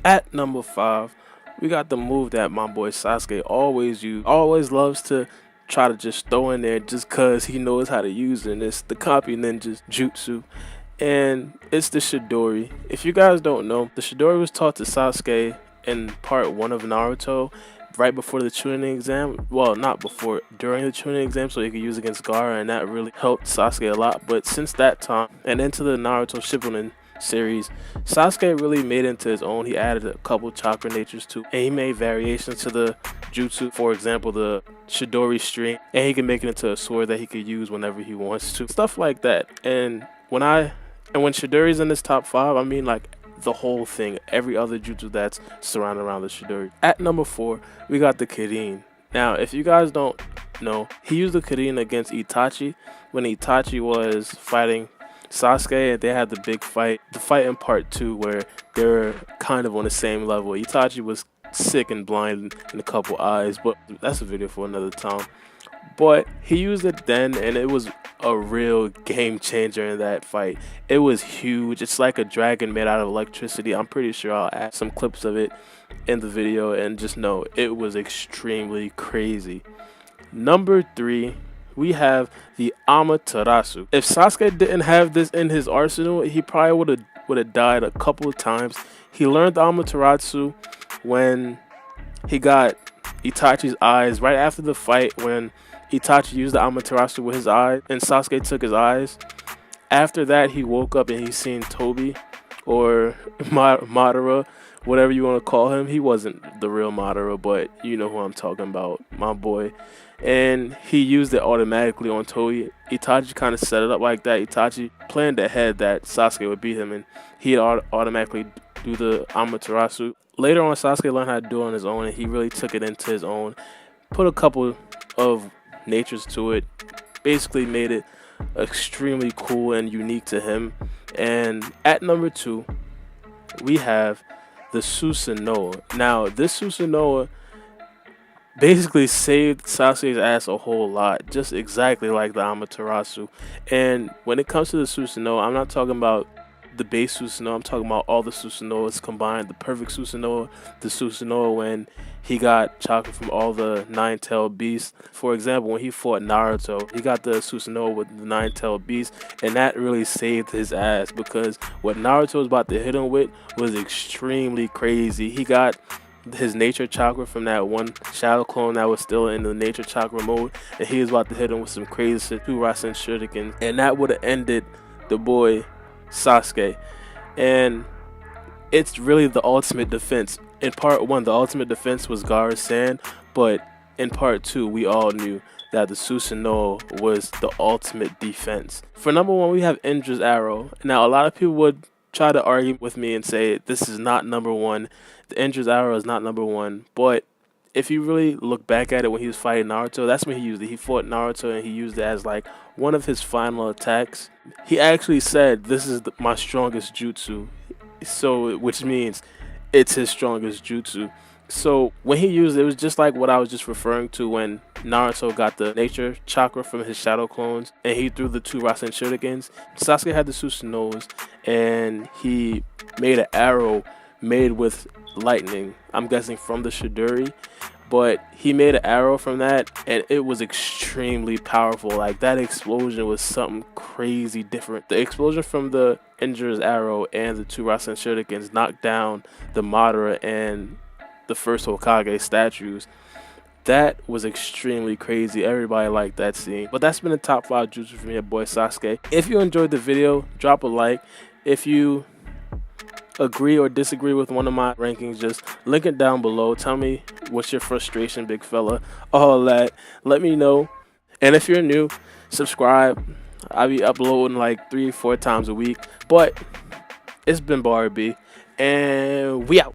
At number 5, we got the move that my boy Sasuke always loves to try to just throw in there just cause he knows how to use it. And it's the copy ninjas jutsu. And it's the Shidori. If you guys don't know, the Shidori was taught to Sasuke in part 1 of Naruto right before the Chunin exam. Well, not before, during the Chunin exam, so he could use against Gaara, and that really helped Sasuke a lot. But since that time and into the Naruto Shippuden series, Sasuke really made it into his own. He added a couple chakra natures to, and he made variations to the jutsu. For example, the Shidori string, and he can make it into a sword that he could use whenever he wants to. Stuff like that. And when Shidori's in this top 5, I mean like the whole thing, every other jutsu that's surrounded around the Shidori. At number 4, we got the Kirin. Now, if you guys don't know, he used the Kirin against Itachi when Itachi was fighting Sasuke, and they had the big fight. The fight in part 2 where they're kind of on the same level. Itachi was sick and blind in a couple eyes, but that's a video for another time. But he used it then, and it was a real game changer in that fight. It was huge. It's like a dragon made out of electricity. I'm pretty sure I'll add some clips of it in the video, and just know it was extremely crazy. Number 3, we have the Amaterasu. If Sasuke didn't have this in his arsenal, he probably would have died a couple of times. He learned the Amaterasu when he got Itachi's eyes right after the fight, when Itachi used the Amaterasu with his eye and Sasuke took his eyes. After that, he woke up and he seen Tobi, or Madara, whatever you want to call him. He wasn't the real Madara, but you know who I'm talking about, my boy. And he used it automatically on Tobi. Itachi kind of set it up like that. Itachi planned ahead that Sasuke would beat him, and he'd automatically do the Amaterasu. Later on, Sasuke learned how to do it on his own, and he really took it into his own. Put a couple of natures to it. Basically made it extremely cool and unique to him. And at number 2, we have the Susanoo. Now, this Susanoo basically saved Sasuke's ass a whole lot, just exactly like the Amaterasu. And when it comes to the Susanoo, I'm not talking about the base Susanoo, I'm talking about all the Susanooas combined. The perfect Susanoo, the Susanoo when he got chakra from all the 9-tailed beasts. For example, when he fought Naruto, he got the Susanoo with the 9-tailed beast, and that really saved his ass, because what Naruto was about to hit him with was extremely crazy. He got his nature chakra from that one shadow clone that was still in the nature chakra mode, and he was about to hit him with some crazy shit, 2 Rasen Shurikens, and that would have ended the boy Sasuke. And it's really the ultimate defense. In part 1, the ultimate defense was Gaara's sand, but in part 2, we all knew that the Susanoo was the ultimate defense. For number 1, we have Indra's arrow. Now, a lot of people would try to argue with me and say this is not number 1. The Indra's arrow is not number 1, but if you really look back at it, when he was fighting Naruto, that's when he used it. He fought Naruto and he used it as like one of his final attacks. He actually said, "This is my strongest jutsu," so which means it's his strongest jutsu. So when he used it, it was just like what I was just referring to when Naruto got the nature chakra from his shadow clones and he threw the 2 Rasen Shurikens. Sasuke had the Susanoo's, and he made an arrow made with lightning, I'm guessing from the Shidori, but he made an arrow from that, and it was extremely powerful. Like, that explosion was something crazy different. The explosion from the Indra's arrow and the 2 Rasen Shurikens knocked down the Madara and the first Hokage statues. That was extremely crazy. Everybody liked that scene. But that's been the top 5 jutsu from your boy Sasuke. If you enjoyed the video, drop a like. If you agree or disagree with one of my rankings, just link it down below. Tell me what's your frustration, big fella, all that. Let me know. And if you're new, subscribe. I'll be uploading like 3 or 4 times a week. But it's been Basra B, and we out.